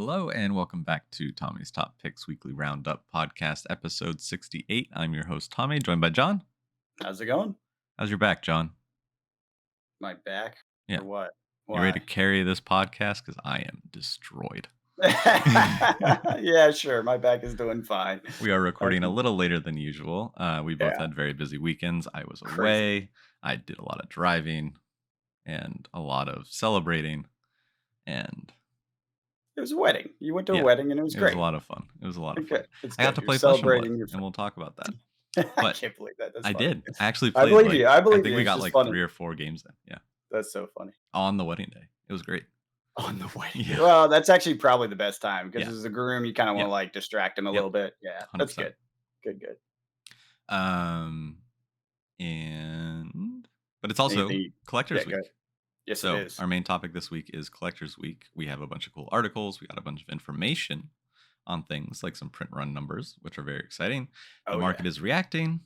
Hello and welcome back to Tommy's Top Picks Weekly Roundup Podcast, episode 68. I'm your host, Tommy, joined by John. How's it going? How's your back, John? My back? Yeah. Or what? You ready to Why? carry this podcast? Because I am destroyed. Yeah, sure. My back is doing fine. We are I recording a can, little later than usual. We both yeah, had very busy weekends. I was crazy. away. I did a lot of driving and a lot of celebrating. And It was a wedding. You went to a yeah, wedding and it was it was a great. lot of fun. It was a lot of fun. Good. It's I got good. to You're play Flesh and Blood, celebrating your and friend. we'll talk about that. I But can't believe that. That's I funny. did. I actually I played believe you. I I believe think you. we It's got just like funny. 3 or 4 games then. Yeah. That's so funny. On the wedding day. It was great. On the wedding day. Yeah. Well, that's actually probably the best time because Yeah. as a groom, you kind of want Yeah. to like distract him a Yep. little bit. Yeah, that's 100%. good. Good. Um, but it's also Anything? Collectors Yeah, good. Week. Yes, it So is. our main topic this week is Collectors Week. We have a bunch of cool articles. We got a bunch of information on things like some print run numbers, which are very exciting. The Oh, yeah. market is reacting.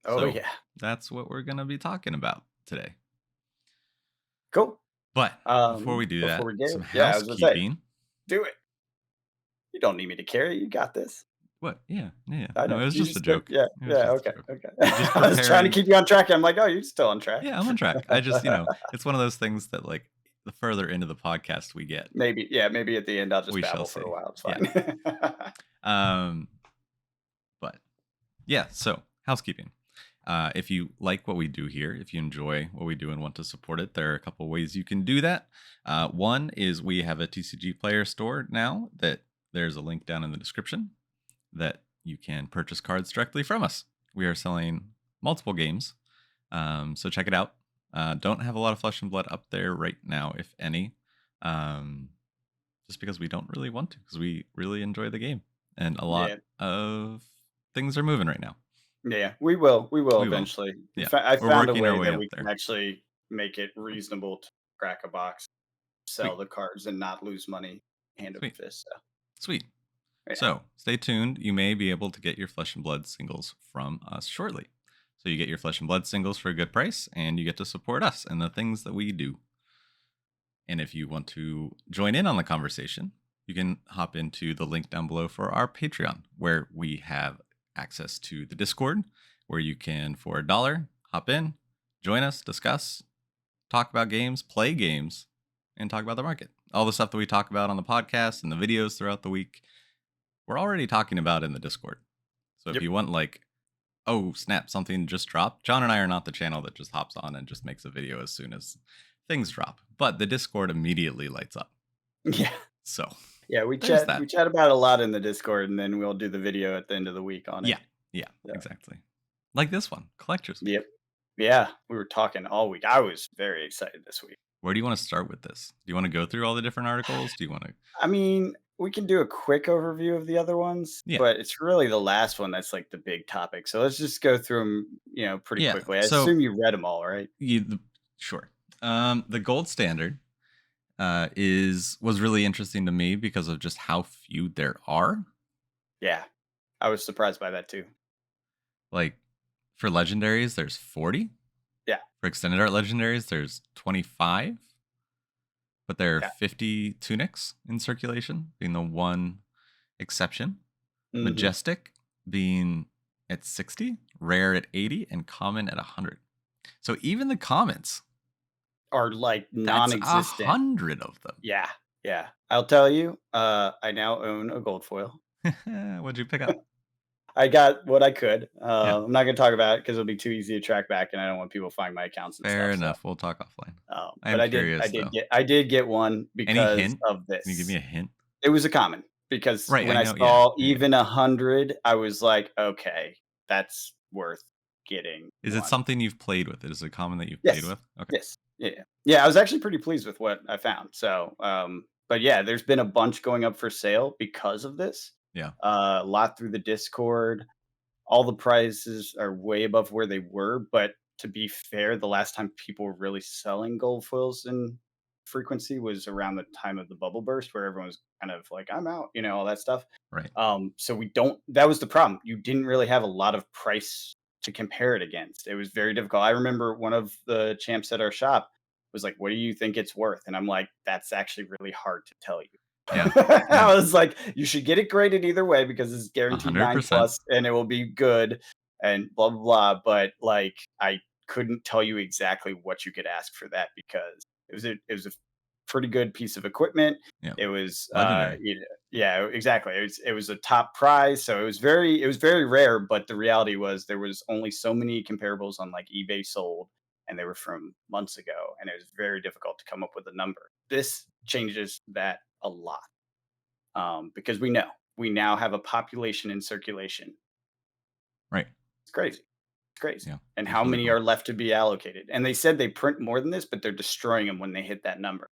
Oh, So yeah. that's what we're going to be talking about today. Cool. But before we do Before that, we get some it, yeah, I was gonna say, housekeeping. do it. You don't need me to carry. You got this. What? Yeah. I No, know. it was You just a just said, joke. yeah, It was yeah. just a Okay, joke. okay. Just I was trying to preparing. keep you on track. I'm like, oh, you're still on track. Yeah, I'm on track. I just, it's one of those things that like the further into the podcast we get, Maybe, yeah, maybe at the end I'll just we shall babble for see. a while. It's Yeah. fine. But yeah, so housekeeping. If you like what we do here, if you enjoy what we do and want to support it, there are a couple ways you can do that. One is we have a TCG player store now that there's a link down in the description that you can purchase cards directly from us. We are selling multiple games, so check it out. Don't have a lot of Flesh and Blood up there right now, if any, just because we don't really want to, because we really enjoy the game and a lot Yeah, of things are moving right now. yeah. We will. We will We will. eventually. Yeah. I We're found a working our way way that up we can there. actually make it reasonable to crack a box, sell Sweet. the cards, and not lose money hand over Sweet. fist. So, Sweet. yeah. So stay tuned. You may be able to get your Flesh and Blood singles from us shortly. So you get your Flesh and Blood singles for a good price, and you get to support us and the things that we do. And if you want to join in on the conversation, you can hop into the link down below for our Patreon, where we have access to the Discord, where you can, for $1, hop in, join us, discuss, talk about games, play games, and talk about the market. All the stuff that we talk about on the podcast and the videos throughout the week, we're already talking about in the Discord. So if Yep. you want like, oh snap, something just dropped, John and I are not the channel that just hops on and just makes a video as soon as things drop, but the Discord immediately lights up. Yeah. So Yeah, we there's chat that. we chat about a lot in the Discord, and then we'll do the video at the end of the week on it. Yeah, Yeah. exactly. Like this one, Collectors Week. Yep. Yeah, we were talking all week. I was very excited this week. Where do you want to start with this? Do you want to go through all the different articles? Do you want to? I mean, we can do a quick overview of the other ones, Yeah. but it's really the last one that's like the big topic. So let's just go through them, pretty Yeah. quickly. I So assume you read them all, right? sure. The gold standard was really interesting to me because of just how few there are. Yeah, I was surprised by that too. Like for legendaries, there's 40. Yeah. For extended art legendaries, there's 25. But there are Yeah. 50 tunics in circulation, being the one exception. Mhm. Majestic being at 60, rare at 80, and common at 100. So even the commons, Are like that's non-existent. 100 of them. Yeah. I'll tell you, I now own a gold foil. What'd you pick up? I got what I could. Yeah. I'm not going to talk about it because it'll be too easy to track back, and I don't want people to find my accounts and Fair stuff. enough. We'll talk offline. I But am curious, though. I did get one Any because hint? of this. Can you give me a hint? It was a common because Right, when I I know, saw yeah. even 100, I was like, okay, that's worth getting. Is it one. something you've played with? Is it a common that you've Yes. played with? Okay. Yes. Yeah. I was actually pretty pleased with what I found. So, but yeah, there's been a bunch going up for sale because of this. Yeah. A lot through the Discord. All the prices are way above where they were, but to be fair, the last time people were really selling gold foils in frequency was around the time of the bubble burst, where everyone was kind of like, "I'm out," all that stuff. Right. So we don't. That was the problem. You didn't really have a lot of price to compare it against. It was very difficult. I remember one of the champs at our shop was like, "What do you think it's worth?" And I'm like, "That's actually really hard to tell you." Yeah. Yeah. I was like, you should get it graded either way because it's guaranteed 9 100%. plus and it will be good and blah blah blah. But like I couldn't tell you exactly what you could ask for that because it was a pretty good piece of equipment. Yeah. It was Legendary. yeah, exactly. It was a top prize, so it was very rare, but the reality was there was only so many comparables on like eBay sold and they were from months ago and it was very difficult to come up with a number. This changes that a lot because we now have a population in circulation. Right. It's crazy. It's crazy. Yeah. And That's how really many cool. are left to be allocated? And they said they print more than this, but they're destroying them when they hit that number,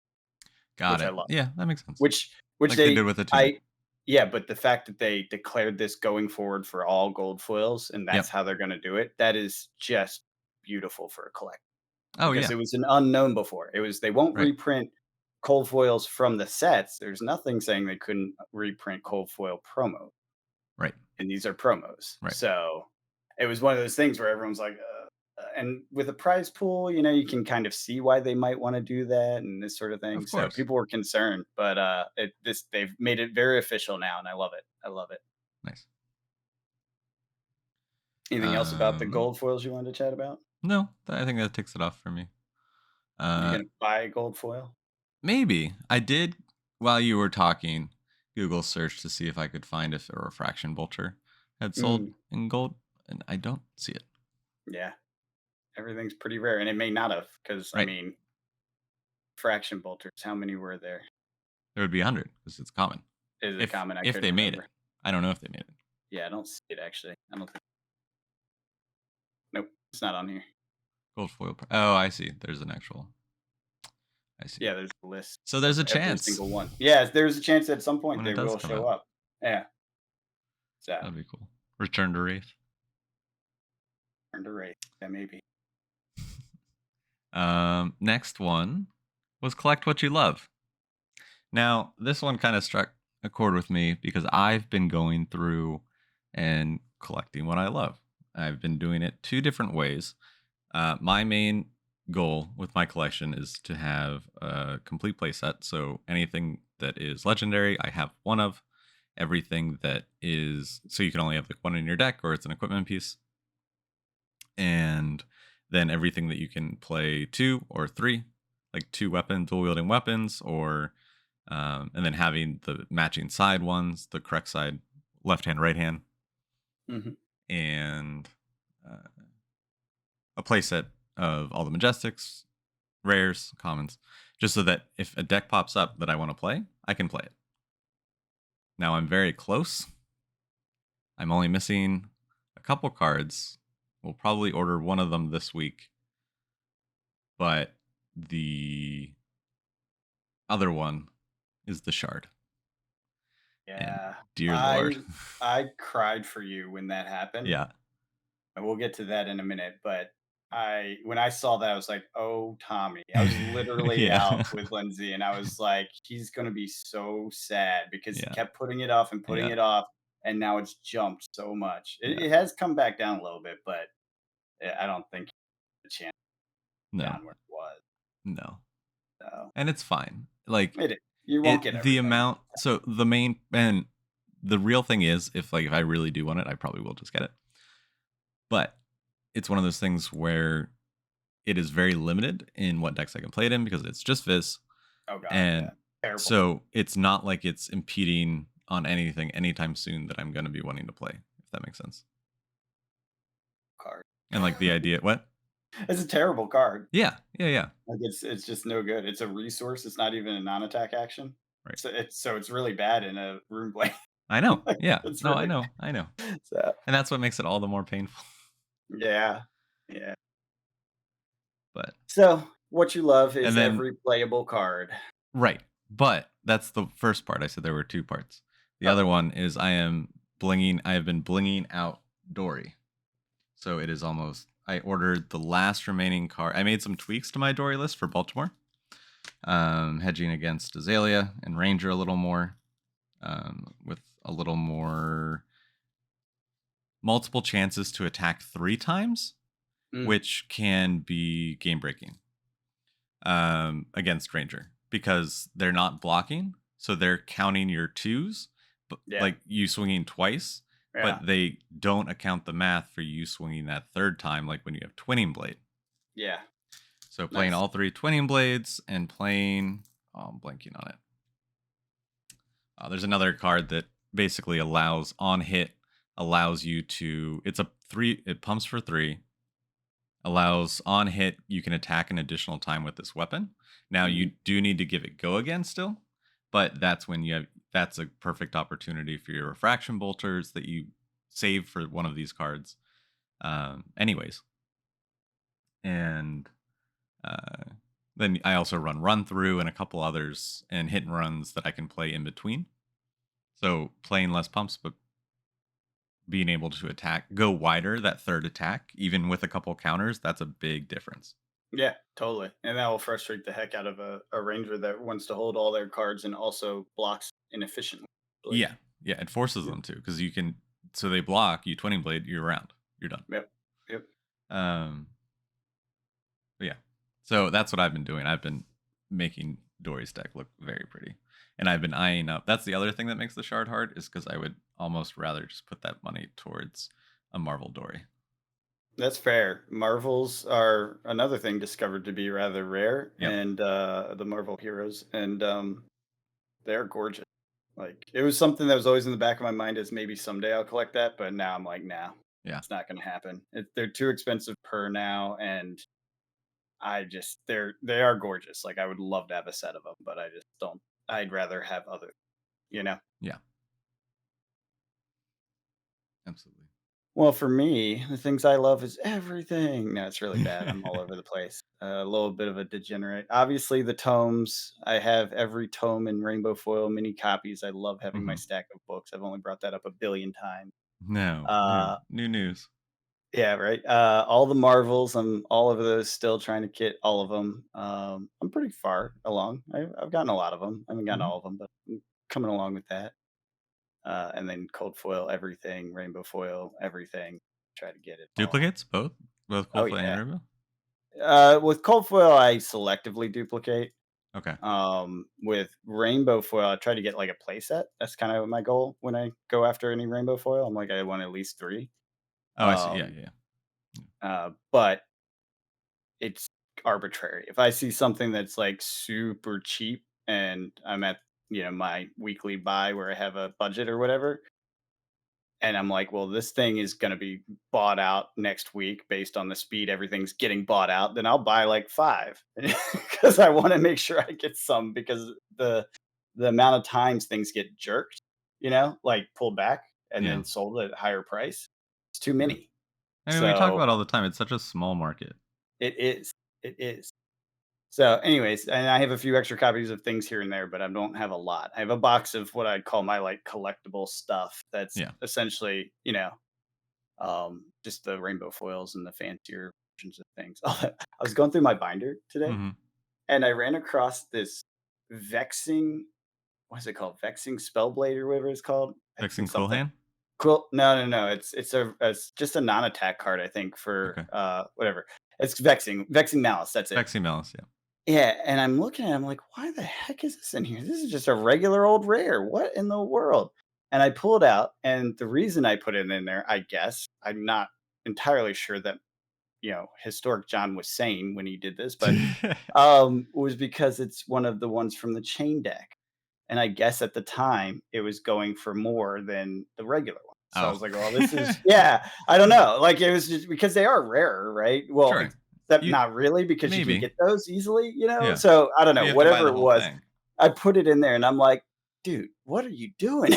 Got which I it. love. Yeah, that makes sense. Which Like they did they with the tunic. I yeah, but the fact that they declared this going forward for all gold foils and that's Yep. how they're going to do it, that is just beautiful for a collector Oh because yeah. it was an unknown before. It was they won't Right. reprint cold foils from the sets. There's nothing saying they couldn't reprint cold foil promo, Right. and these are promos. Right. So it was one of those things where everyone's like, and with a prize pool, you know, you can kind of see why they might want to do that and this sort of thing. Of So course. people were concerned, but they've made it very official now, and I love it. I love it. Nice. Anything else about the Um gold foils you wanted to chat about? no, I think that takes it off for me. You're Uh gonna buy a gold foil? Maybe. I did, while you were talking, Google search to see if I could find if a refraction bolter had sold Mm, in gold, and I don't see it. yeah, everything's pretty rare, and it may not have because I Right. mean, fraction bolters. How many were there? There would be 100 because it's common. Is it If common? I if couldn't they made it. remember. I don't know if they made it. Yeah, I don't see it actually. I don't think. Nope, it's not on here. Gold foil. Oh, I see. There's an actual. I see. Yeah, there's a list So of there's a every chance single one. Yeah, there's a chance at some point when they it does will come show out. up. Yeah, so That'd be cool. Return to Wraith. turn to race. Yeah, maybe. Next one was collect what you love. Now, this one kind of struck a chord with me because I've been going through and collecting what I love. I've been doing it two different ways. My main goal with my collection is to have a complete playset. So anything that is legendary, I have one of. Everything that is, so you can only have like one in your deck or it's an equipment piece. And then everything that you can play two or three, like two weapon, dual wielding weapons, or and then having the matching side ones, the correct side, left hand, right hand, Hmm. and uh, a playset of all the majestics, rares, commons, just so that if a deck pops up that I want to play, I can play it. Now I'm very close. I'm only missing a couple cards. We'll probably order one of them this week, but the other one is the shard. And Yeah, dear lord, I cried for you when that happened, yeah, and we'll get to that in a minute. But when I saw that, I was like, "Oh, Tommy!" I was literally out yeah, with Lindsay, and I was like, "He's gonna be so sad because he yeah, kept putting it off and putting yeah, it off, and now it's jumped so much. It, yeah. it has come back down a little bit, but I don't think the chance No, down where it was. no, So and it's fine. Like it is. You won't it, get the everything. amount. So the main and the real thing is, if I really do want it, I probably will just get it. But it's one of those things where it is very limited in what decks I can play it in because it's just Viz. Oh god, yeah, And terrible so it's not like it's impeding on anything anytime soon that I'm going to be wanting to play, if that makes sense. card. And like the idea, what? It's a terrible card. Yeah, yeah, yeah. Like it's just no good. It's a resource. It's not even a non-attack action. Right. So it's really bad in a rune blade. I know. Yeah. It's No, I really know. I know. so And that's what makes it all the more painful. yeah. Yeah. But, So what you love and is then, every playable card. right. But that's the first part. I said there were two parts. The Oh, other one is I have been blinging out Dory. So it is almost, I ordered the last remaining card. I made some tweaks to my Dory list for Baltimore, hedging against Azalea and Ranger a little more, with a little more multiple chances to attack 3 times, mm, which can be game breaking against Ranger because they're not blocking. so they're counting your twos, but Yeah. like you swinging twice, Yeah. but they don't account the math for you swinging that third time, like when you have twinning blade. Yeah. So playing Nice. all three twinning blades and playing, oh, I'm blanking on it. There's another card that basically allows on hit allows you to. It's a three. It pumps for three. Allows on hit you can attack an additional time with this weapon. Now Mhm. you do need to give it go again still, but that's when you have. That's a perfect opportunity for your refraction bolters that you save for one of these cards. Anyways, and uh, then I also run through and a couple others and hit and runs that I can play in between. So playing less pumps, but being able to attack, go wider, that third attack, even with a couple counters, that's a big difference. Yeah, totally. And that will frustrate the heck out of a ranger that wants to hold all their cards and also blocks inefficiently. Yeah. Yeah. It forces Yep. them to because you can, so they block, you twinning blade, you're around, you're done. Yep. Yep. Um, but yeah. So that's what I've been doing. I've been making Dory's deck look very pretty. And I've been eyeing up. That's the other thing that makes the shard hard is because I would almost rather just put that money towards a Marvel Dory. That's fair. Marvels are another thing discovered to be rather rare, Yep. and the Marvel heroes, and they're gorgeous. Like it was something that was always in the back of my mind as maybe someday I'll collect that, but now I'm like, nah, Yeah. it's not going to happen. They're too expensive per now, and they are gorgeous. Like I would love to have a set of them, but I just don't. I'd rather have other, you know. Yeah. Absolutely. Well, for me, the things I love is everything. No, it's really bad. I'm all over the place. A little bit of a degenerate. Obviously, the tomes. I have every tome in rainbow foil mini copies. I love having my hmm stack of books. I've only brought that up a billion times. No, no, Uh, new news. yeah, right. All the Marvels. I'm all over those. Still trying to get all of them. I'm pretty far along. I've gotten a lot of them. I haven't gotten hmm all of them, but I'm coming along with that. And then cold foil everything, rainbow foil everything. Try to get it all. Duplicates, both Oh cold flame and yeah. rainbow. With cold foil, I selectively duplicate. Okay. With rainbow foil, I try to get like a playset. That's kind of my goal when I go after any rainbow foil. I'm like, I want at least three. Oh, I see. Yeah, Um, yeah, yeah. but it's arbitrary. If I see something that's like super cheap and I'm at my weekly buy where I have a budget or whatever, and I'm like, well, this thing is going to be bought out next week based on the speed everything's getting bought out, then I'll buy like five because I want to make sure I get some because the amount of times things get jerked, like pulled back and Yeah. then sold at a higher price, it's too Yeah. many. I mean, we talk So about it all the time. It's such a small market. it is. It is. So, anyways, and I have a few extra copies of things here and there, but I don't have a lot. I have a box of what I'd call my like collectible stuff that's Yeah. essentially, just the rainbow foils and the fancier versions of things. I was going through my binder today, hmm and I ran across this vexing. What is it called? Vexing Spellblade or whatever it's called. Vexing Fixing something. Quilhan. Cool. No, no, no. It's just a non-attack card. I think for Okay. whatever. It's Vexing Malice. That's it. Fexi Malice. Yeah. Yeah, and I'm looking at it, I'm like, "Why the heck is this in here? This is just a regular old rare. What in the world?" And I pull it out, and the reason I put it in there, I guess, I'm not entirely sure that, Historic John was sane when he did this, but, was because it's one of the ones from the chain deck. And I guess at the time, it was going for more than the regular one. So I oh. was like, "Well, this is." Yeah, I don't know. Like, it was just because they are rarer, right? Well, Sure. except You not really because you can maybe. get those easily, Yeah. So I don't But know, you have to buy whatever the it whole was, thing. I put it in there and I'm like, "Dude, what are you doing?"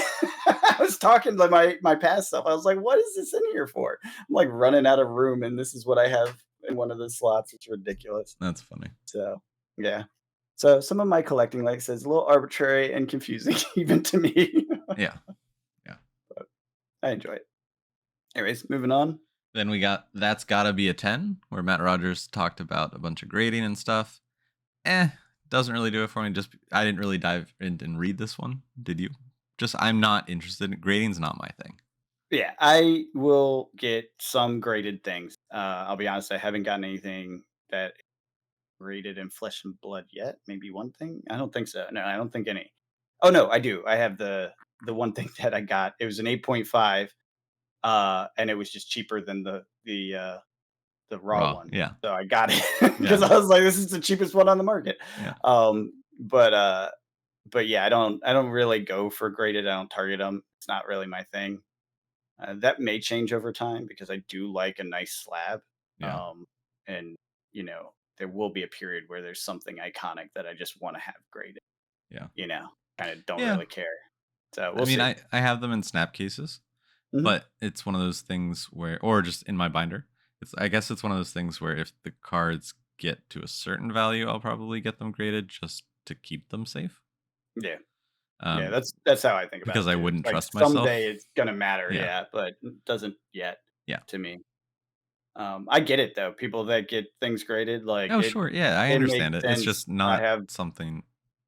I was talking to my past self. I was like, "What is this in here for?" I'm like running out of room and this is what I have in one of the slots. It's ridiculous. That's funny. So, yeah. So some of my collecting, like I said, is a little arbitrary and confusing even to me. Yeah. Yeah. But I enjoy it. Anyways, moving on. Then we got That's Gotta Be a 10, where Matt Rogers talked about a bunch of grading and stuff. Doesn't really do it for me. Just I didn't really dive in and read this one. Did you? Just I'm not interested. Grading's not my thing. Yeah, I will get some graded things. I'll be honest, I haven't gotten anything that graded in flesh and blood yet. Maybe one thing. I don't think so. No, I don't think any. Oh, no, I do. I have the one thing that I got. It was an 8.5, and it was just cheaper than the raw Raw. one. Yeah. So I got it Yeah. because I was like, "This is the cheapest one on the market." Yeah. Um, but, uh but yeah, I don't really go for graded. I don't target them. It's not really my thing. That may change over time because I do like a nice slab. Yeah. Um, and there will be a period where there's something iconic that I just want to have graded. Yeah. Kind of don't Yeah. really care. So I we'll mean, see. I have them in snap cases, Mhm. but it's one of those things where, or just in my binder. I guess it's one of those things where if the cards get to a certain value, I'll probably get them graded just to keep them safe. Yeah, yeah. Um, That's how I think about because it I too. It's wouldn't like trust someday myself. it's gonna matter. Yeah. Yeah, but it doesn't yet Yeah. to me. I get it though. People that get things graded, like Oh, sure. Yeah, I it makes understand it. It's sense. just not something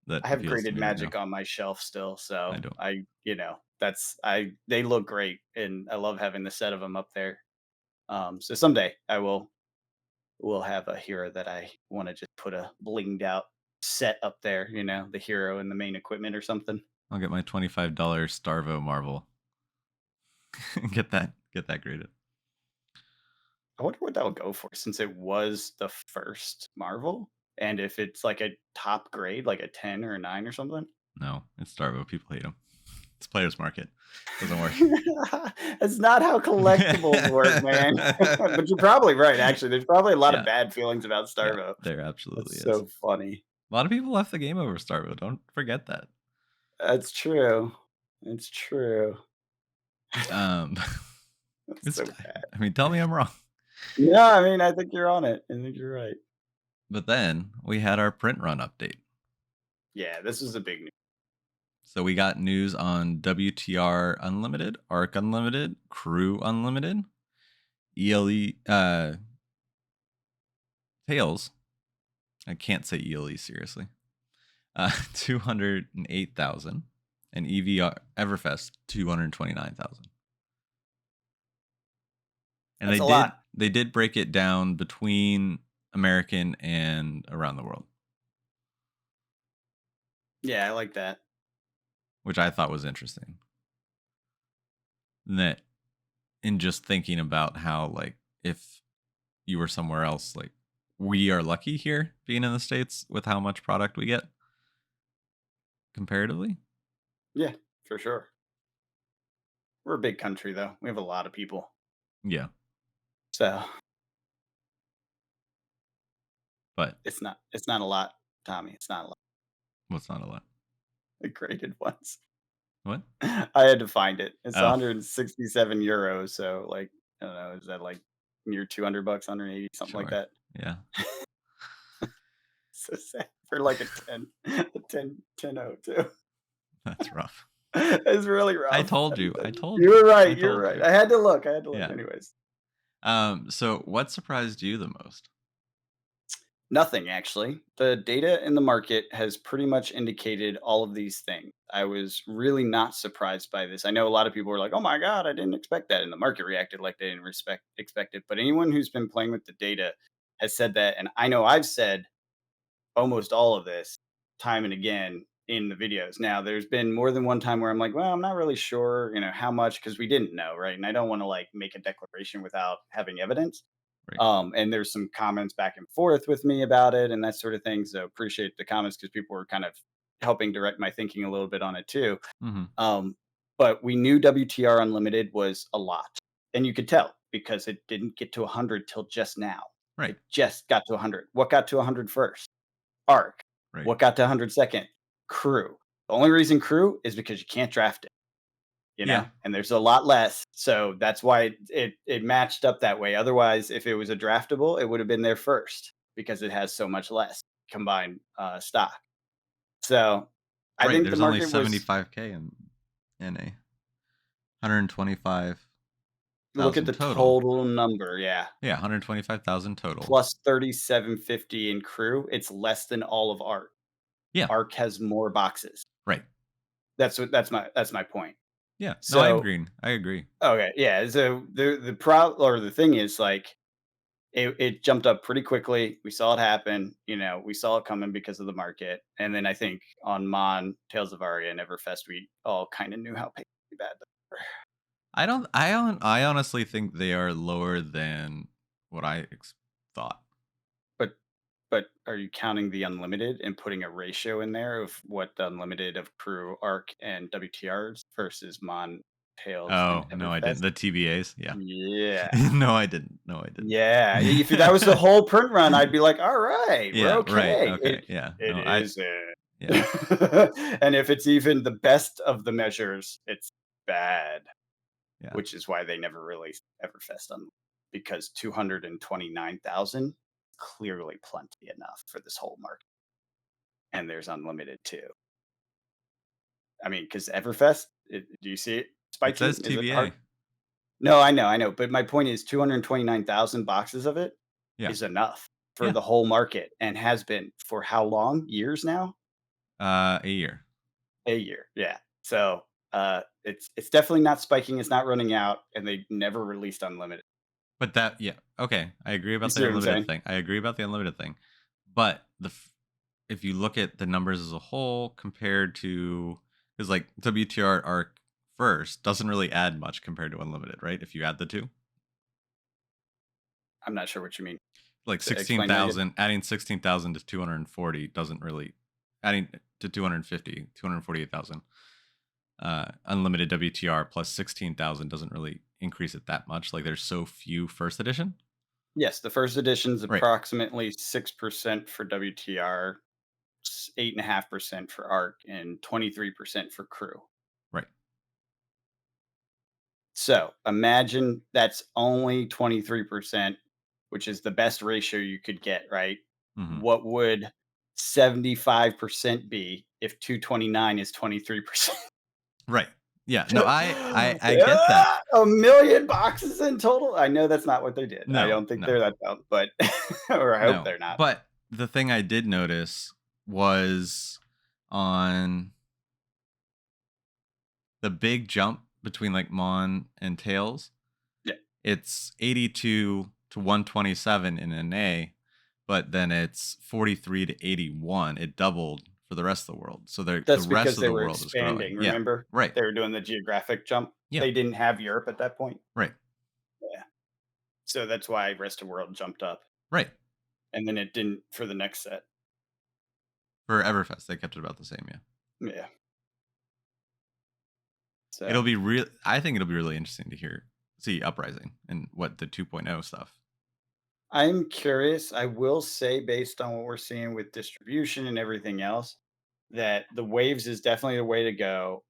I that have appeals to graded me right now. Magic on my shelf still, I so don't. they look great, and I love having the set of them up there. So someday will have a hero that I want to just put a blinged out set up there. The hero and the main equipment or something. I'll get my $25 Starvo Marvel. Get that graded. I wonder what that would go for since it was the first Marvel, and if it's like a top grade, like a 10 or a 9 or something. No, it's Starvo. People hate him. It's players market. Doesn't work. That's not how collectibles work, man. But you're probably right, actually. There's probably a lot of Yeah, bad feelings about yeah, Starvo. there absolutely That's is. so funny. A lot of people left the game over Starvo. Don't forget that. That's true. It's true. Um, That's it's. so bad. I mean, tell me I'm wrong. No, I mean, I think you're on it. I think you're right. But then we had our print run update. Yeah, this is a big news. So we got news on WTR Unlimited, Arc Unlimited, Crew Unlimited, ELE Tails. I can't say ELE seriously. 208,000 and EVR Everfest 229,000. And That's a lot. they did break it down between American and around the world, Yeah, I like that. which I thought was interesting. And that in just thinking about how like if you were somewhere else, like we are lucky here being in the States with how much product we get comparatively. Yeah, for sure. We're a big country, though. We have a lot of people. Yeah. So But it's not a lot, Tommy. It's not a lot. what's not a lot? The graded ones. What? I had to find it. It's Oh, 167 euros. So, like, I don't know, is that like near 200 bucks, 180, something like sure. that? Yeah. So sad for like a 10, a 10 too. That's rough. It's really I rough. told you. I told You you. were I right. You're told right. you. I had to look. I had to look. Yeah. Anyways, So what surprised you the most? nothing actually. The data in the market has pretty much indicated all of these things. I was really not surprised by this. I know a lot of people were like, "Oh my god, I didn't expect that," and the market reacted like they didn't expect it. But anyone who's been playing with the data has said that, and I know I've said almost all of this time and again in the videos. Now, there's been more than one time where I'm like, well, I'm not really sure, how much because we didn't know, right? And I don't want to like make a declaration without having evidence. Right. And there's some comments back and forth with me about it and that sort of thing. So appreciate the comments because people were kind of helping direct my thinking a little bit on it too. Mm-hmm. Um, but we knew WTR Unlimited was a lot, and you could tell because it didn't get to 100 till just now. Right. It just got to 100. What got to 100 first? Arc. Right. What got to 100 second? Crew. The only reason crew is because you can't draft it, Yeah. and there's a lot less. So that's why it matched up that way. Otherwise, if it was a draftable, it would have been there first because it has so much less combined stock. So I Right. think the There's only market was 75K in a 125,000 look at the total. total number, yeah. Yeah, 125,000 total. Plus 3750 in crew, it's less than all of Arc. Yeah. Arc has more boxes. Right. That's my point. Yeah. No, I So agree. I agree. okay, yeah. So the thing is like it jumped up pretty quickly. We saw it happen. We saw it coming because of the market. And then I think on Mon, Tales of Aria, and Everfest, we all kind of knew how bad they were. I don't. I honestly think they are lower than what thought. But are you counting the unlimited and putting a ratio in there of what the unlimited of Crew, Arc, and WTRs versus Mon, Tails, and Oh no, I didn't. Everfest? The TBAs. Yeah. Yeah. No, I didn't. No, I didn't. Yeah. If that was the whole print run, I'd be like, all right, we're Yeah. Right. okay. Okay. Yeah. It No. I. isn't. Yeah. And if it's even the best of the measures, it's bad, Yeah. which is why they never released Everfest on because 229,000 clearly plenty enough for this whole market. And there's unlimited too. I mean, because Everfest, do you see it It says spiking? Is it hard? TBA. No, I know. But my point is 229,000 boxes of it Yeah. is enough for Yeah. the whole market and has been for how long? Years now? A year. A year. Yeah. So it's definitely not spiking. It's not running out, and they never released unlimited. But that. Yeah. Okay. I agree You about see the what I'm unlimited saying? thing. I agree about the unlimited thing. But if you look at the numbers as a whole compared to, because like WTR arc first doesn't really add much compared to unlimited, right? If you add the two, I'm not sure what you mean. like Explain that again. 16,000, adding 16,000 to 240 doesn't really, adding to 248,000. Unlimited WTR plus 16,000 doesn't really increase it that much. Like there's so few first edition. Yes, the first edition is Right. approximately 6% for WTR, 8.5% for ARC, and 23% for Crew. Right. So imagine that's only 23%, which is the best ratio you could get, right? Hmm. What would 75% be if 229 is 23%? Right. Yeah. No, I get that. A million boxes in total? I know that's not what they did. I No, don't think no. they're that dumb, but or I hope No, they're not. but the thing I did notice was on the big jump between like Mon and Tails, Yeah, it's 82 to 127 in an A, but then it's 43 to 81. It doubled for the rest of the world. So the that's rest because of they the were world is growing. expanding, Yeah. remember? Right. They were doing the geographic jump. Yeah. They didn't have Europe at that point. Right. Yeah. So that's why rest of world jumped up. Right. And then it didn't for the next set. For Everfest, they kept it about the same. Yeah. Yeah. It'll So be real. I think it'll be really interesting to see Uprising and what the 2.0 stuff. I'm curious. I will say, based on what we're seeing with distribution and everything else, that the waves is definitely the way to go.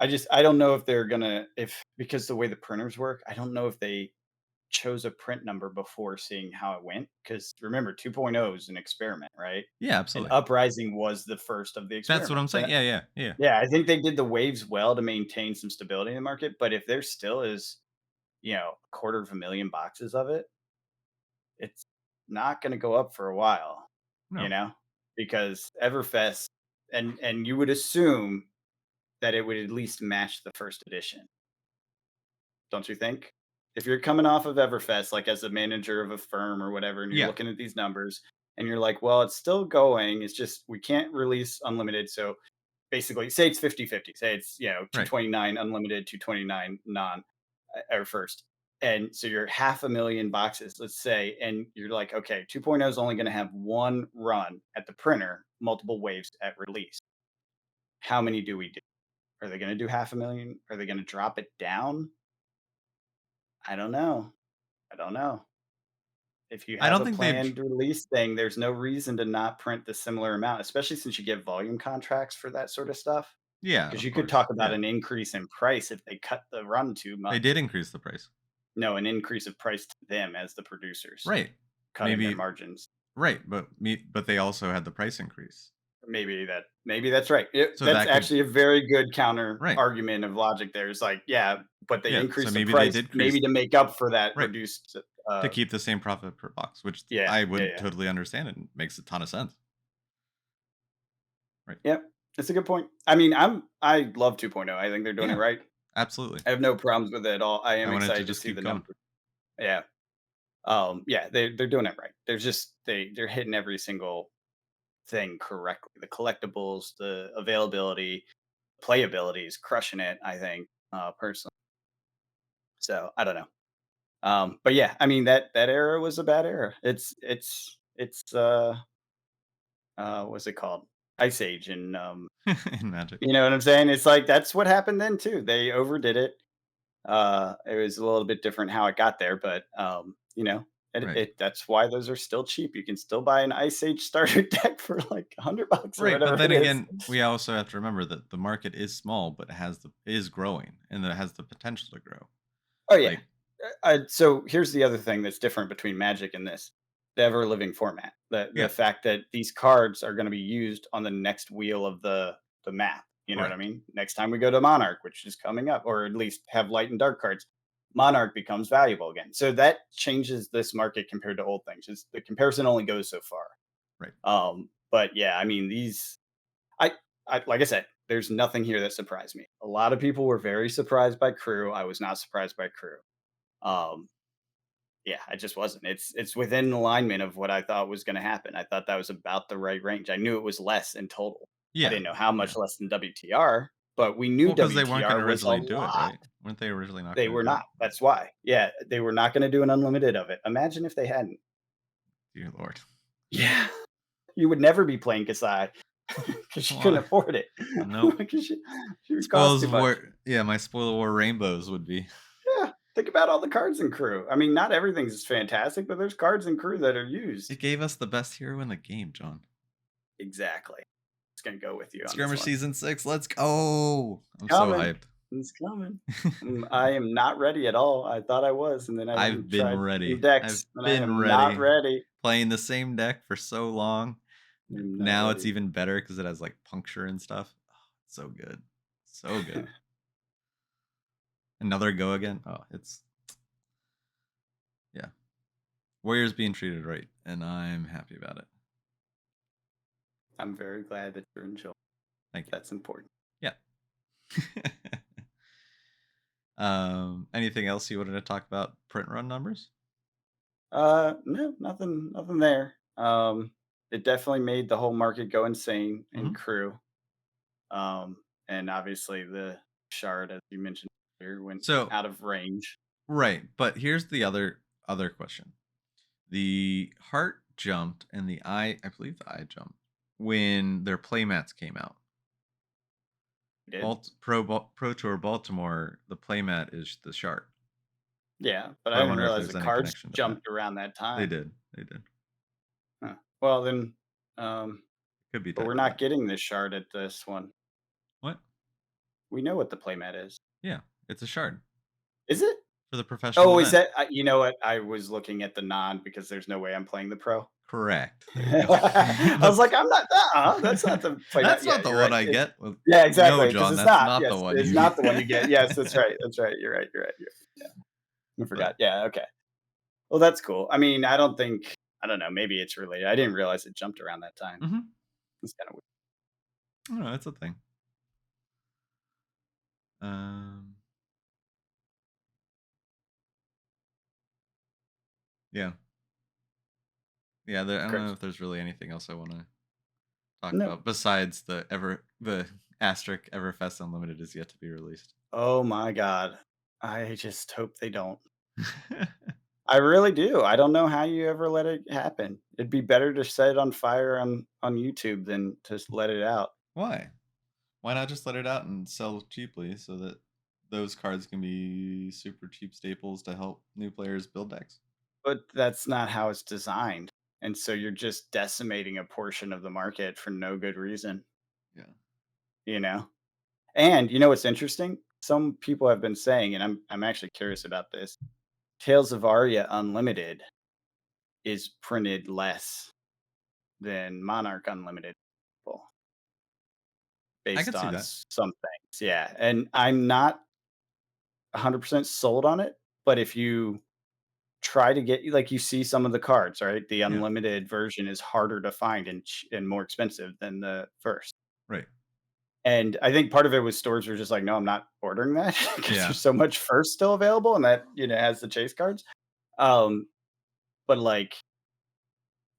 I don't know if they're gonna if because the way the printers work, I don't know if they chose a print number before seeing how it went. Because remember, 2.0 is an experiment, right? Yeah, And absolutely. Uprising was the first of the That's what I'm experiments. saying. And Yeah, yeah, yeah. yeah, I think they did the waves well to maintain some stability in the market. But if there still is, a quarter of a million boxes of it, it's not gonna go up for a while, you No. know? Because Everfest and you would assume that it would at least match the first edition, don't you think? If you're coming off of Everfest, like, as a manager of a firm or whatever, and you're Yeah. looking at these numbers and you're like, "Well, it's still going, it's just we can't release unlimited," so basically, say it's 50-50. Say it's, Right. 229 unlimited, 229 non or first. And so you're half a million boxes, let's say, and you're like, okay, 2.0 is only going to have one run at the printer, multiple waves at release. How many do we do? Are they going to do half a million? Are they going to drop it down? I don't know. I don't know. If you I have don't a think they've. planned release thing, there's no reason to not print the similar amount, especially since you get volume contracts for that sort of stuff. Yeah, Because of you could course. talk about Yeah, an increase in price if they cut the run too they much. did increase the price. No, an increase of price to them as the producers, Right. cutting their Maybe. margins. Right, but they also had the price increase, Maybe that's right. so That's that could. actually a very good counter Right. argument of logic there. It's like, yeah, but they Yeah. So increased the maybe they price did maybe increase. to make up for that Right. reduced, To keep the same profit per box, which yeah, I yeah, would yeah. totally understand and makes a ton of sense. Right. Yep, that's a good point. I mean, I love 2.0. I think they're doing it Yeah. right. Absolutely. I have no problems with it at all. I I am want it to excited to just see keep the going. numbers. Yeah. Yeah, they're doing it right. They're just they're hitting every single thing correctly. The collectibles, the availability, playability is crushing it, I think, personally. So I don't know. But yeah, I mean that era was a bad era. It's what's it called? Ice Age, and in Magic. you know what I'm saying? It's like that's what happened then too. They overdid it. It was a little bit different how it got there, but Right. that's why those are still cheap. You can still buy an Ice Age starter deck for like $100 or Right, but whatever then it is. again, we also have to remember that the market is small, but is growing, and that it has the potential to grow. Oh yeah. Like, So here's the other thing that's different between Magic and this: the ever living format. The yeah, fact that these cards are going to be used on the next wheel of the map. You know what I correct. mean? Next time we go to Monarch, which is coming up, or at least have light and dark cards, Monarch becomes valuable again. So that changes this market compared to old things. The comparison only goes so far. Right. But yeah, I mean I, I like I said, there's nothing here that surprised me. A lot of people were very surprised by Crew. I was not surprised by Crew. Um, yeah, I just wasn't. It's within alignment of what I thought was going to happen. I thought that was about the right range. I knew it was less in total. I Yeah, didn't know how yeah. much less than WTR, but we knew Well, because they weren't WTR gonna was a originally do it, lot. right? Weren't they originally not They gonna were do it? not. That's why. Yeah, they were not going to do an unlimited of it. Imagine if they hadn't. Dear lord. Yeah, you would never be playing Kasai because you couldn't Why? afford it Nope. because she would cost Spoils too of much. War yeah, my Spoil of War rainbows would be Yeah, think about all the cards in Crew. I mean, not everything's fantastic, but there's cards in Crew that are used. it gave us the best hero in the game, John. Exactly. It's gonna go with you on this Skirmish one. Season 6, let's go! I'm so Coming. hyped. It's coming. I am not ready at all. I thought I was, and then I went I've and been tried some ready. I've decks, and I been am not ready. ready. Playing the same deck for so long. I'm not Now it's ready. even better because it has, like, puncture and stuff. Oh, so good. So good. Another go again? Oh, it's yeah. Warriors being treated right, and I'm happy about it. I'm very glad that you're enjoying. Thank you. That's important. Yeah. Anything else you wanted to talk about print run numbers? No, nothing there. It definitely made the whole market go insane in Mhm. Crew. And obviously the shard, as you mentioned earlier, went So out of range. right, but here's the other question. The heart jumped and I believe the eye jumped when their playmats came out. It did. Pro Tour Baltimore, the playmat is the shard. Yeah, but So I I didn't wonder if realize there's the any cards connection to that. jumped around that They time. did. They did. Huh. Well, then, um, Could be but tied we're to not that. getting this shard at this one. What? We know what the playmat is. Yeah, it's a shard Is it? for the professional Oh, is event. that? You know what? I was looking at the non because there's no way I'm playing the pro. Correct. There you go. I was like, I'm not. That's not the playmat. That's Yeah, not the you're one right. I get. Well, Yeah, no, exactly. Because John, it's that's not. not the Yes, one it's you not the one you get. get. Yes, that's right. That's right. You're right. You're right. Yeah, I But forgot. Yeah. Okay. Well, that's cool. I mean, I don't think. I don't know. Maybe it's related. I didn't realize it jumped around that time. mhm. It's kind of weird. No, that's a thing. Um, yeah, yeah. I don't know Crazy. if there's really anything else I want to talk No. about besides the asterisk Everfest Unlimited is yet to be released. Oh my god. I just hope they don't. I really do. I don't know how you ever let it happen. It'd be better to set it on fire on YouTube than to just let it out. Why? Why not just let it out and sell cheaply so that those cards can be super cheap staples to help new players build decks? But that's not how it's designed. And so you're just decimating a portion of the market for no good reason, Yeah. you know? And you know what's interesting? Some people have been saying, and I'm actually curious about this. Tales of Aria Unlimited is printed less than Monarch Unlimited, well, I based could see on that. some things. Yeah. And I'm not 100% sold on it, but if you try to get like you see some of the cards, right? The Yeah. unlimited version is harder to find and more expensive than the first. Right. And I think part of it was stores were just like, no, I'm not ordering that because Yeah. there's so much first still available, and that has the chase cards. Um, but, like,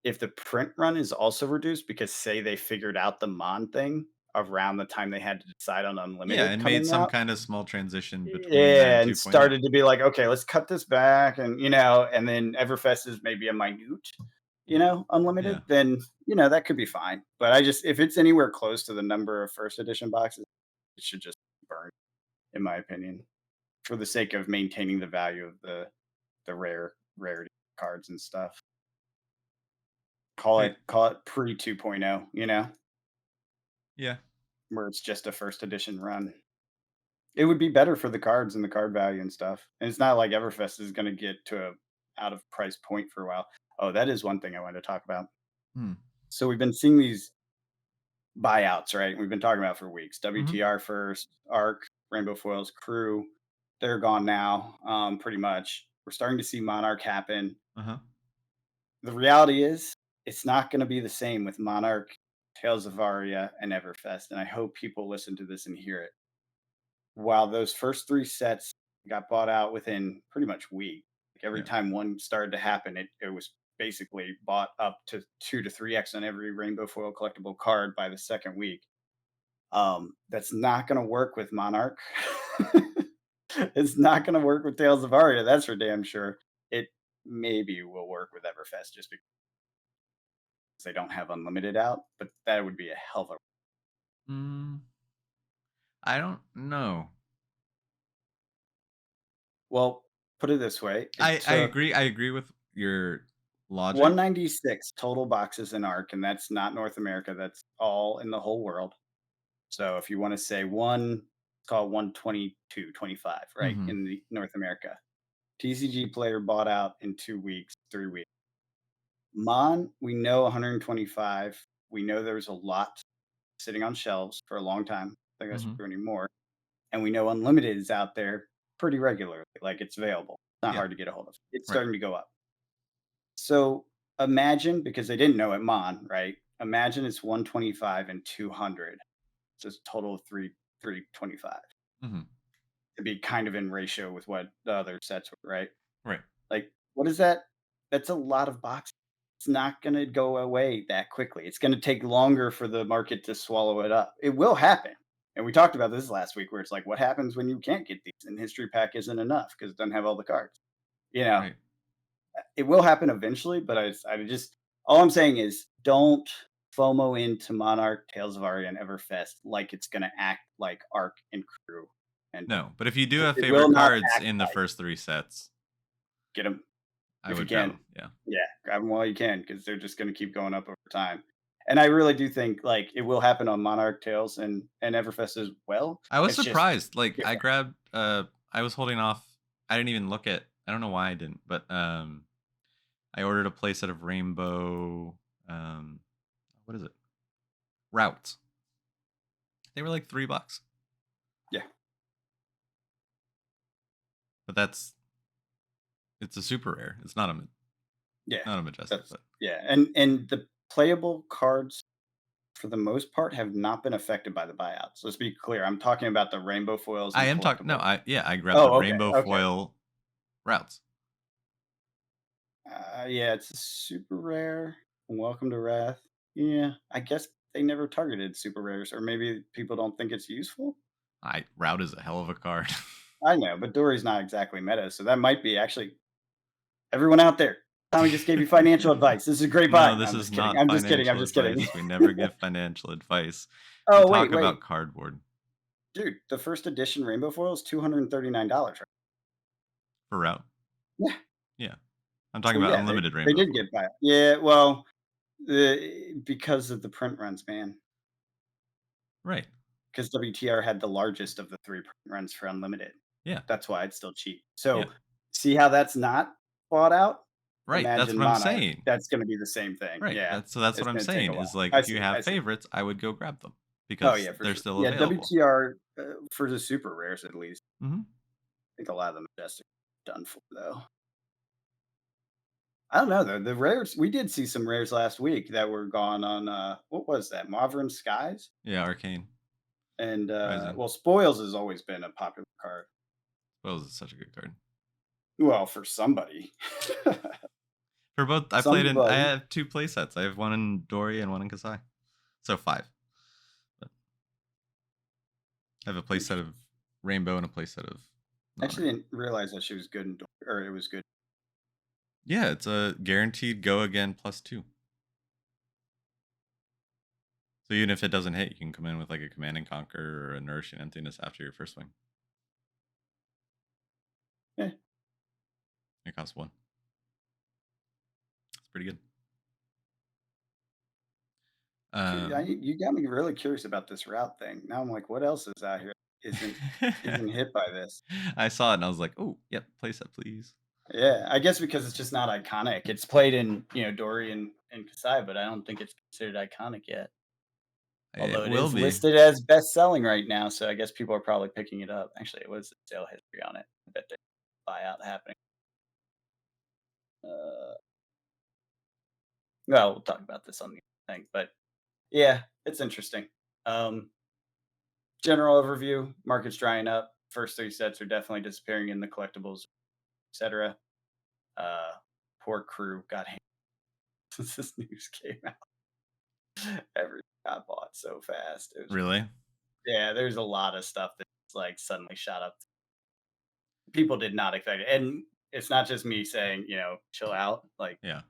if the print run is also reduced because, say, they figured out the Mon thing around the time they had to decide on Yeah, Unlimited and made coming some out. kind of small transition between that Yeah, and and 2.0. started to be like, "Okay, let's cut this back," and, and then Everfest is maybe a minute, unlimited, Yeah. then, that could be fine. But if it's anywhere close to the number of first edition boxes, it should just burn, in my opinion, for the sake of maintaining the value of the rarity cards and stuff. Call Hey, it call it pre 2.0, yeah. where it's just a first edition run. It would be better for the cards and the card value and stuff. And it's not like Everfest is going to get to a out of price point for a while. Oh, that is one thing I wanted to talk about. Hmm. So we've been seeing these buyouts, right? We've been talking about for weeks. Mhm. WTR first, ARC, Rainbow Foils, Crew, they're gone now, pretty much. We're starting to see Monarch happen. Uh-huh. The reality is, it's not going to be the same with Monarch, Tales of Aria, and Everfest. And I hope people listen to this and hear it. While those first 3 sets got bought out within pretty much week, like, every Yeah. time one started to happen, it was basically bought up to 2 to 3x on every Rainbow Foil collectible card by the second week. That's not gonna work with Monarch. It's not gonna work with Tales of Aria, that's for damn sure. It maybe will work with Everfest just because they don't have unlimited out, but that would be a hell of a. Mm, I don't know. Well, put it this way, it I took agree. I agree with your logic. 196 total boxes in ARC, and that's not North America, that's all in the whole world. So if you wanna say call it 122.25, right, Mhm. in the North America. TCG Player bought out in 2 weeks, 3 weeks. Mon, we know 125. We know there's a lot sitting on shelves for a long time. I think that's Mhm. true anymore. And we know Unlimited is out there pretty regularly, like, it's available. It's not Yeah. hard to get a hold of. It's Right. starting to go up. So imagine, because they didn't know at Mon, right? Imagine it's 125 and 200. So it's a total of 325 Mhm. to be kind of in ratio with what the other sets were, right? Right. Like, what is that? That's a lot of boxes. It's not gonna go away that quickly. It's gonna take longer for the market to swallow it up. It will happen. And we talked about this last week where it's like, what happens when you can't get these and history pack isn't enough because it doesn't have all the cards? You know, Right. it will happen eventually, but I just all I'm saying is don't FOMO into Monarch, Tales of Aria, and Everfest like it's gonna act like Arc and Crew. And No, but if you do have it will favorite not cards act in the like first 3 sets, get them. I If you would grab can. them. Yeah. Yeah, grab them while you can because 'cause they're just gonna keep going up over time. And I really do think, like, it will happen on Monarch Tales and Everfest as well. I was It's just surprised. Like I different. grabbed I was holding off. I didn't even look at I don't know why I didn't, but I ordered a playset of Rainbow um what is it? Routes. They were like $3. Yeah, But it's a super rare. It's not yeah. not a majestic, That's but yeah, and the playable cards, for the most part, have not been affected by the buyouts. Let's be clear, I'm talking about the rainbow foils I and am talking no, collectibles. I grabbed the Oh, okay, rainbow okay. foil routes. Yeah, it's a super rare. Welcome to Wrath. Yeah, I guess they never targeted super rares, or maybe people don't think it's useful? I route is a hell of a card. I know, but Dory's not exactly meta, so that might be actually everyone out there. Tommy just gave you financial advice. This is a great buy. No, No, this I'm is just kidding. not I'm just kidding. I'm financial just kidding. advice. We never give financial advice. We Oh, talk wait, about wait. cardboard Dude, the first edition Rainbow Foil is $239, right? for route. Yeah. Yeah. I'm talking So about yeah, they unlimited they rainbow did foil. get by. Yeah, well, because of the print runs, man. Right. Because WTR had the largest of the 3 print runs for unlimited. Yeah. That's why it's still cheap. Yeah. So, see how that's not bought out? Right. That's Imagine what I'm Monarch. saying. That's gonna be the same thing. Right. Yeah. That's what It's I'm gonna take a saying while. is like I if you see, I have see. favorites, I would go grab them Oh, because yeah, for they're sure. still Yeah, available. WTR, for the super rares at least. Mhm. I think a lot of them are just done for, though. I don't know, though. The rares we did see some rares last week that were gone on, what was that? Mauvern Skies? Yeah, Arcane And, Rising. well, Spoils has always been a popular card. Wells is such a good card. Well, for somebody. For both, I Some played people, in. I like, have 2 play sets. I have one in Dory and one in Kasai, so 5. But I have a play set of Rainbow and a play set of I actually Monarch. didn't realize that she was good in or it was good. Yeah, it's a guaranteed go again +2. So even if it doesn't hit, you can come in with like a Command and Conquer or a Nourishing Emptiness after your first swing. Yeah, It costs 1. It's pretty good. Um, you got me really curious about this route thing. Now I'm like, what else is out here that isn't hit by this? I saw it and I was like, "Oh, yep, playset, please." Yeah, I guess because it's just not iconic. It's played in, Dory and Kasai, but I don't think it's considered iconic yet. It Although it will is be. listed as best selling right now, so I guess people are probably picking it up. Actually, it was a sale history on it. I bet there's a buyout happening. Uh, well, we'll talk about this on the thing, but yeah, it's interesting. Um, General overview: market's drying up. First three sets are definitely disappearing in the collectibles, etc. Uh, Poor crew got hammered since this news came out. Everything got bought so fast. It was Really? Yeah. There's a lot of stuff that's like suddenly shot up. People did not expect it, and it's not just me saying, chill out. Like, Yeah.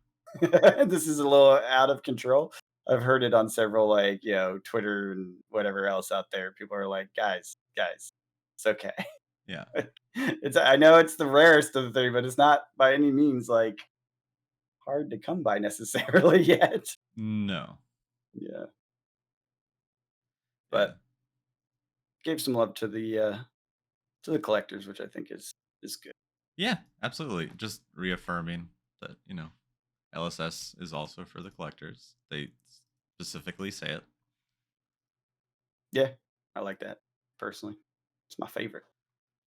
this is a little out of control. I've heard it on several, like, Twitter and whatever else out there. People are like, guys, it's okay. Yeah. I know it's the rarest of the three, but it's not by any means like hard to come by necessarily yet. No. Yeah, Yeah. but gave some love to the collectors, which I think is good. Yeah, absolutely. Just reaffirming that, LSS is also for the collectors. They specifically say it. Yeah, I like that personally. It's my favorite.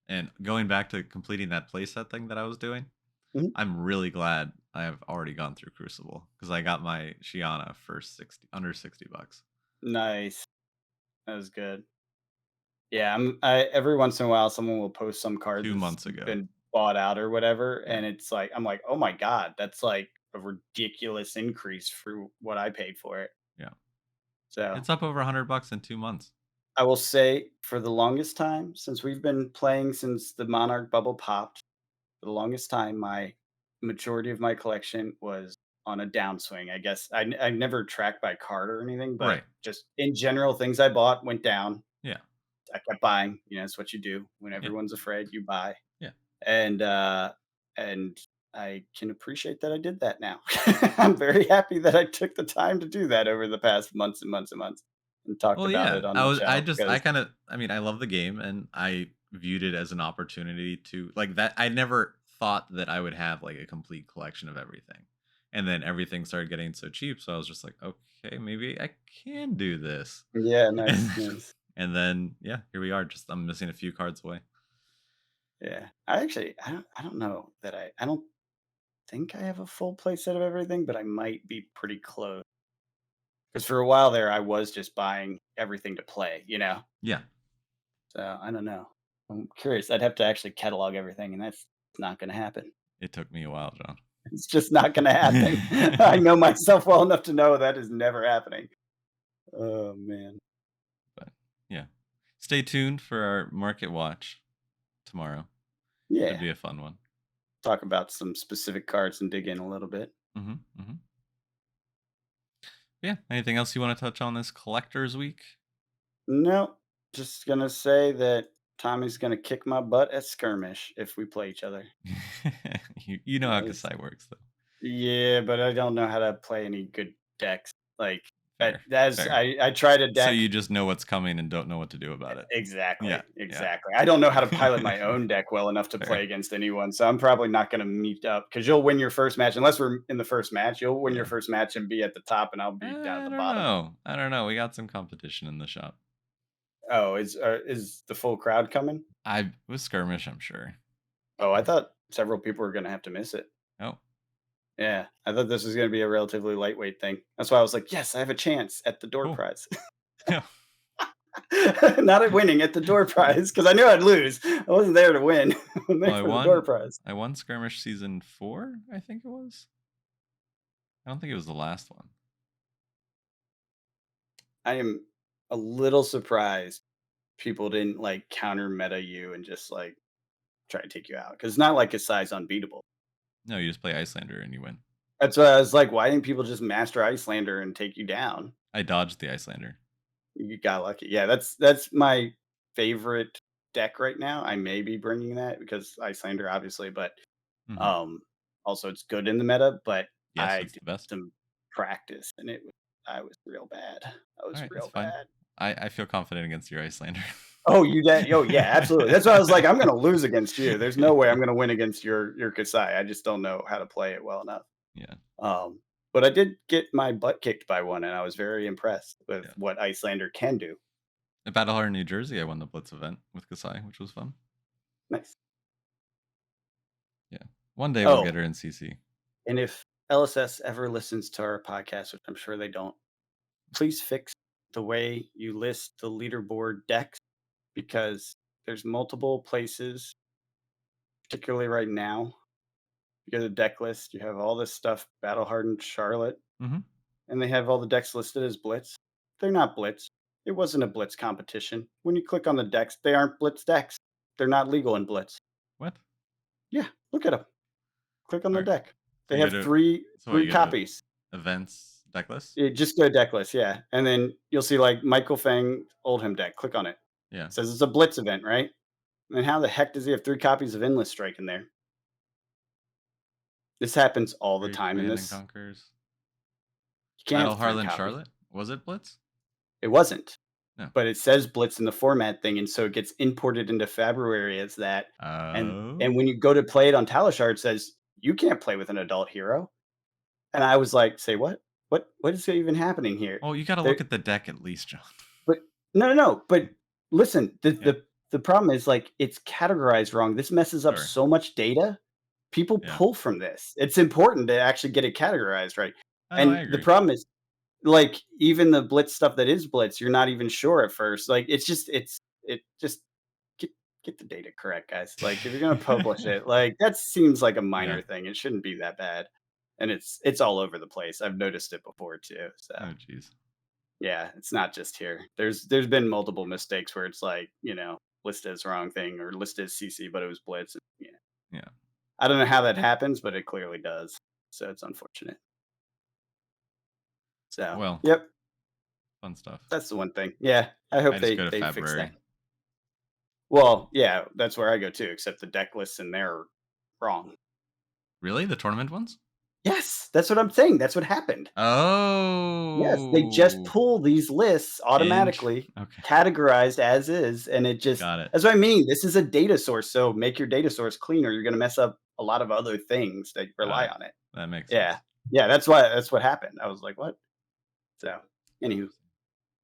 And going back to completing that playset thing that I was doing, Mhm. I'm really glad I have already gone through Crucible because I got my Shiana for 60 under $60. Nice. That was good. Yeah, every once in a while someone will post some card 2 that's months ago. been bought out or whatever, Yeah. and it's like I'm like, "Oh my god, that's like a ridiculous increase for what I paid for it." Yeah. So, It's up over $100 in 2 months. I will say for the longest time since we've been playing since the Monarch bubble popped, for the longest time my majority of my collection was on a downswing. I guess I never tracked by card or anything, but Right. just in general things I bought went down. Yeah. I kept buying, it's what you do when Yeah. everyone's afraid, you buy. Yeah. And and I can appreciate that I did that now. I'm very happy that I took the time to do that over the past months and months and months and talked Well, about yeah. it on I the was I show just I because kind of I mean, I love the game and I viewed it as an opportunity to like that I never thought that I would have like a complete collection of everything. And then everything started getting so cheap, so I was just like, "Okay, maybe I can do this." yeah, nice, And nice. and then yeah, here we are. Just I'm missing a few cards away. Yeah. I don't know that I don't think I have a full play set of everything, but I might be pretty close. Because for a while there I was just buying everything to play. Yeah, So I don't know. I'm curious. I'd have to actually catalog everything, and that's not gonna happen. it took me a while, John. It's just not gonna happen. I know myself well enough to know that is never happening. Oh man. But yeah. Stay tuned for our market watch tomorrow. Should Yeah. be a fun one. Talk about some specific cards and dig in a little bit. Mhm. Mhm. Yeah. Anything else you want to touch on this collectors week? No, just gonna say that Tommy's gonna kick my butt at skirmish if we play each other. You know how That's Kasai works though. Yeah, but I don't know how to play any good decks. Like Fair. that's Fair. I tried a So deck. you just know what's coming and don't know what to do about it. Yeah. Exactly, Yeah. exactly. I don't know how to pilot my own deck well enough to play Fair. against anyone, so I'm probably not gonna meet up because you'll win your first match unless we're in the first match. You'll win your Yeah. first match and be at the top, and I'll be down at I the don't bottom. know. I don't know. We got some competition in the shop. Oh, is the full crowd coming? I with skirmish, I'm sure. Oh, I thought several people were gonna have to miss it. Oh. Yeah, I thought this was gonna be a relatively lightweight thing. That's why I was like, yes, I have a chance at the door Cool. prize. Yeah. Not at winning, at the door prize, because I knew I'd lose. I wasn't there to win. I'm Well, there for the door prize. I won skirmish season 4, I think it was. I don't think it was the last one. I am a little surprised people didn't like counter meta you and just like try to take you out because it's not like his size unbeatable. No, you just play Icelander and you win. That's why I was like, why didn't people just master Icelander and take you down? I dodged the Icelander. You got lucky. Yeah, that's my favorite deck right now. I may be bringing that because Icelander, obviously, but Hmm. um, also it's good in the meta. But Yes, I it's did the best. some practice, and I was real bad. I All was right, that's real fine. bad. I feel confident against your Icelander. Oh, you did? Oh, yeah, absolutely. That's why I was like, I'm gonna lose against you. There's no way I'm gonna win against your Kasai. I just don't know how to play it well enough. Yeah, Um, but I did get my butt kicked by one, and I was very impressed with yeah. what Icelander can do. At Battlehard, New Jersey, I won the Blitz event with Kasai, which was fun. Nice. Yeah. One day we'll Oh, get her in CC. and if LSS ever listens to our podcast, which I'm sure they don't, please fix the way you list the leaderboard decks because there's multiple places, particularly right now. You go to the deck list, you have all this stuff, Battle Hardened Charlotte, Hmm. and they have all the decks listed as Blitz. They're not Blitz. It wasn't a Blitz competition. When you click on the decks, they aren't Blitz decks. They're not legal in Blitz. What? Yeah, look at them. Click on All the right. deck. So They you go have to so what three you go to copies. events deck list? Just go to deck list, yeah, and then you'll see like Michael Fang Oldham deck. Click on it. Yeah. Says it's a Blitz event, right? And how the heck does he have 3 copies of Endless Strike in there? This happens all the Three time in Command and this. Conquers. You can't Battle have 3 Harlan copies. Charlotte? Was it Blitz? It wasn't, No. but it says Blitz in the format thing, and so it gets imported into February as that. And Oh. when you go to play it on Talishar, it says you can't play with an adult hero. And I was like, "Say what? What is even happening here?" Oh, you got to There, look at the deck at least, John. but no. But listen, Yeah. the problem is like it's categorized wrong. This messes up Sure. so much data. People Yeah. pull from this. It's important to actually get it categorized right. I know. I And the agree. problem is like even the blitz stuff that is blitz, you're not even sure at first. Like it just get get the data correct, guys. Like if you're gonna publish it, like that seems like a Yeah. minor thing. It shouldn't be that bad. And it's all over the place. I've noticed it before too. So Oh, jeez. yeah, it's not just here. There's been multiple mistakes where it's like, listed as the wrong thing or listed as CC, but it was Blitz. Yeah. Yeah. I don't know how that happens, but it clearly does. So it's unfortunate. So Well, yep, fun stuff. that's the one thing. Yeah. I Yeah. I hope just go to they fix that. February. Well, yeah, that's where I go too, except the deck lists in there are wrong. Really? The tournament ones? Yes, that's what I'm saying. That's what happened. Yes, they just Oh. pull these lists automatically, Okay. categorized as is, and it just Got it. that's what I mean. This is a data source, so make your data source cleaner. You're gonna mess up a lot of other things that Got rely it. on it. That makes Yeah. sense. Yeah, that's what happened. I was like, "What?" So, anywho, Interesting.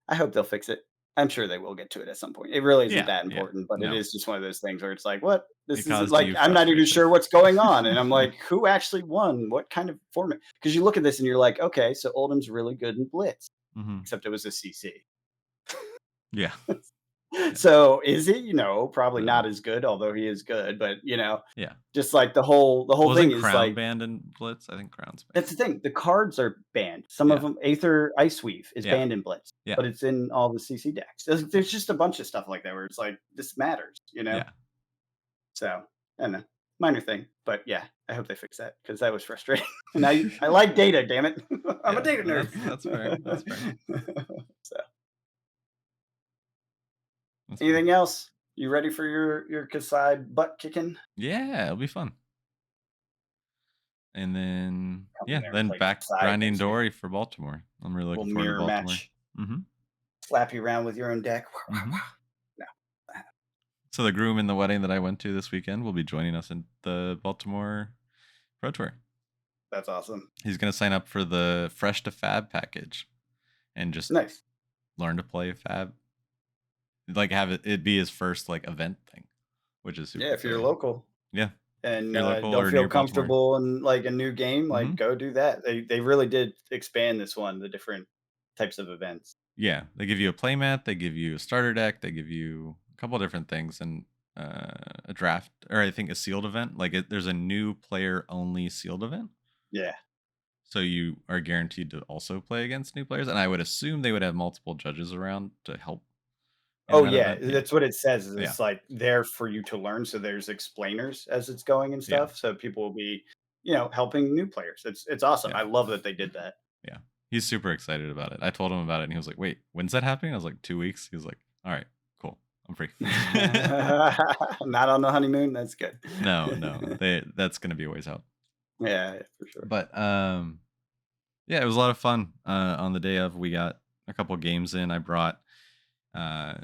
I hope they'll fix it. I'm sure they will get to it at some point. It really isn't Yeah. that Yeah. important, but it No. is just one of those things where it's like, "What? It This isn't caused like you I'm not even frustration. sure what's going on." And I'm like, "Who actually won? What kind of format?" Because you look at this and you're like, "Okay, so Oldham's really good in Blitz." Hmm. Except it was a CC. Yeah. Yeah. So is he? Probably No. not as good, although he is good. But Yeah. just like the whole thing Wasn't is Crown like banned in Blitz? I think Crown's that's banned. the thing. The cards are banned. Some of Yeah. them, Aether Iceweave is Yeah. banned in Blitz, Yeah. but it's in all the CC decks. There's just a bunch of stuff like that where it's like this matters. Yeah. So I don't know, minor thing, but yeah, I hope they fix that because that was frustrating. And I like data, damn it, I'm a Yeah. data That's fair. That's fair. nerd. So That's fair. anything else? You ready for your Kasai butt kicking? Yeah, it'll be fun. And then Come in yeah, there and then play back Kasai grinding against me. Dory for Baltimore. I'm really We'll looking forward to mirror Baltimore. match, Mm-hmm. slap you around with your own deck. Mm-hmm. No, So the groom in the wedding that I went to this weekend will be joining us in the Baltimore Pro Tour. that's awesome. He's going to sign up for the Fresh to Fab package and just Nice. learn to play Fab. Like have it be his first like event thing, which is super Yeah, if you're exciting. local Yeah. If and you're local don't or feel near Baltimore. comfortable in like a new game, Mm-hmm. like go do that. They really did expand this one, the different types of events. Yeah, they give you a playmat, they give you a starter deck, they give you a couple different things, and a draft, or I think a sealed event. Like there's a new player only sealed event. Yeah. So you are guaranteed to also play against new players, and I would assume they would have multiple judges around to help in Oh, that yeah, event. Yeah, that's what it says, is yeah, it's, like, there for you to learn, so there's explainers as it's going and yeah, stuff, so people will be, helping new players. It's awesome. yeah, I love that they did that. yeah. He's super excited about it. I told him about it, and he was like, "Wait, when's that happening?" I was like, "2 weeks." He was like, "All right, cool, I'm free." Not on the honeymoon, that's good. No, no, that's gonna be a ways out. Yeah, yeah, for sure. But yeah, it was a lot of fun. On the day of, we got a couple games in. I brought uh,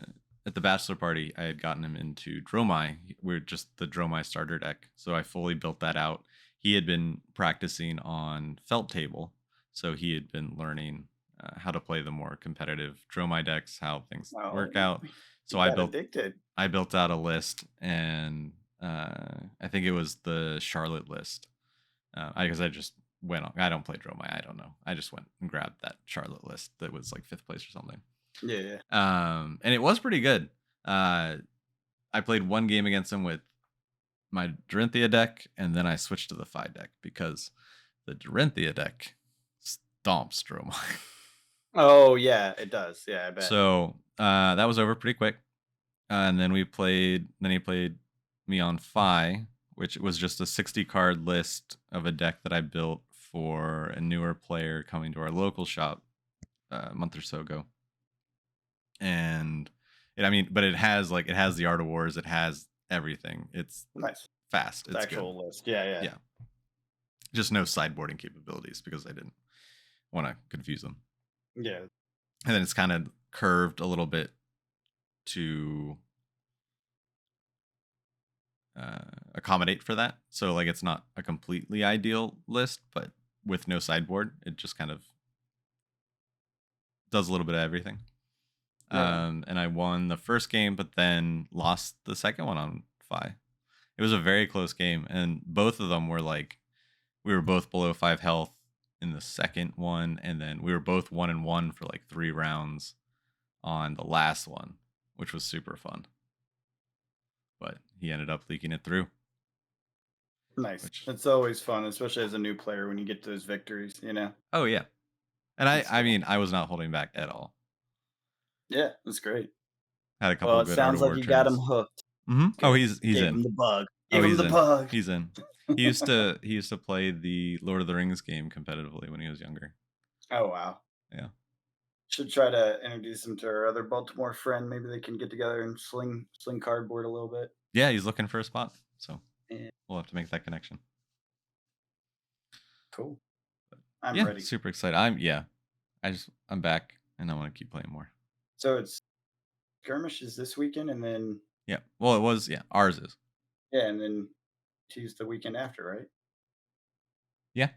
at the bachelor party, I had gotten him into Dromai. We're just the Dromai starter deck, so I fully built that out. He had been practicing on Felt Table, so he had been learning how to play the more competitive Dromai decks, how things Oh, work out. So he got addicted. I built out a list, and I think it was the Charlotte list. I Because I just went on. I don't play Dromai. I don't know. I just went and grabbed that Charlotte list that was like fifth place or something. Yeah, yeah. And it was pretty good. Uh, I played one game against him with my Dorinthia deck, and then I switched to the Phi deck because the Dorinthia deck stomps Dromai. Oh, yeah, it does. Yeah, I bet. So that was over pretty quick. And then we played. Then he played me on Phi, which was just a 60 card list of a deck that I built for a newer player coming to our local shop a month or so ago. And but it has the Art of Wars, it has everything. It's Nice. fast, The it's good. actual list. Yeah, yeah. Yeah, just no sideboarding capabilities because I didn't want to confuse them. Yeah. And then it's kind of curved a little bit to accommodate for that. So like it's not a completely ideal list, but with no sideboard, it just kind of does a little bit of everything. Right on. And I won the first game, but then lost the second one on Phi. It was a very close game, and both of them were like we were both below 5 health in the second one, and then we were both 1-1 for like 3 rounds on the last one, which was super fun. But he ended up leaking it through, Nice. which It's always fun, especially as a new player when you get those victories, oh yeah, and That's cool. I was not holding back at all. Yeah, that's great. Had a Well, couple it good Art sounds of like War you got him turns. hooked. Oh, Good. he's Gave in. him the bug. Oh, Give him he's the in. bug. He's in. He used to play the Lord of the Rings game competitively when he was younger. Oh, wow. Yeah. Should try to introduce him to our other Baltimore friend. Maybe they can get together and sling cardboard a little bit. Yeah, he's looking for a spot. So Yeah, we'll have to make that connection. cool. I'm Yeah, ready. super excited. I'm back and I want to keep playing more. So it's skirmishes this weekend, and then Yeah. Well, it was, ours is. yeah, and then Tuesday the weekend after, right? Yeah.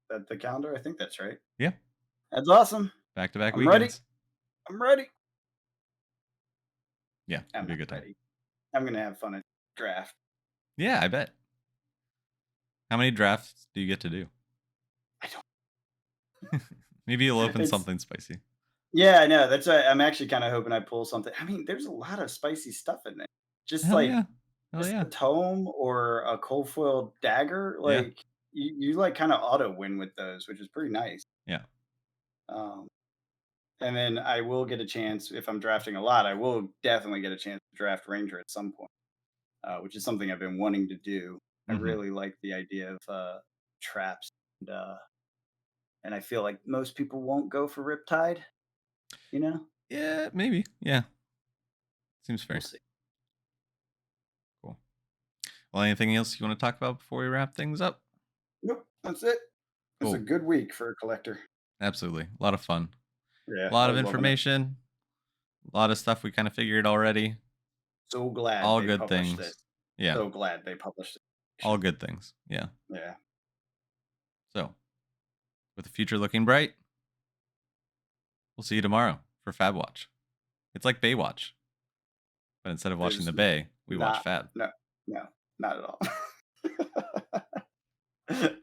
That the calendar? I think that's right. Yeah. That's awesome. Back to back I'm ready. weekends. I'm ready. Yeah, it'll I'm be a not good time. ready. I'm gonna have fun at draft. Yeah, I bet. How many drafts do you get to do? I don't. Maybe you'll open It's something spicy. Yeah, I know. That's why I'm actually kind of hoping I pull something. I mean, there's a lot of spicy stuff in there. Just Hell like yeah. Hell just yeah. the tome or a cold foil dagger, Yeah. like you like kind of auto win with those, which is pretty nice. Yeah. Um, and then I will get a chance if I'm drafting a lot. I will definitely get a chance to draft Ranger at some point, which is something I've been wanting to do. I Hmm. really like the idea of traps, and, and I feel like most people won't go for Riptide. You know, Yeah, maybe. Yeah. Seems we'll fair. see. Cool. Well, anything else you want to talk about before we wrap things up? Nope, that's it. It's a Cool. good week for a collector. Absolutely. A lot of fun. Yeah, A lot I of was loving it. information. A lot of stuff we kind of figured already. So glad All they good published this. things. Yeah. So glad they published it. All good things. Yeah. Yeah. So, with the future looking bright, we'll see you tomorrow for Fab Watch. It's like Baywatch, but instead of watching There's the Bay, we watch not Fab. no, no, not at all.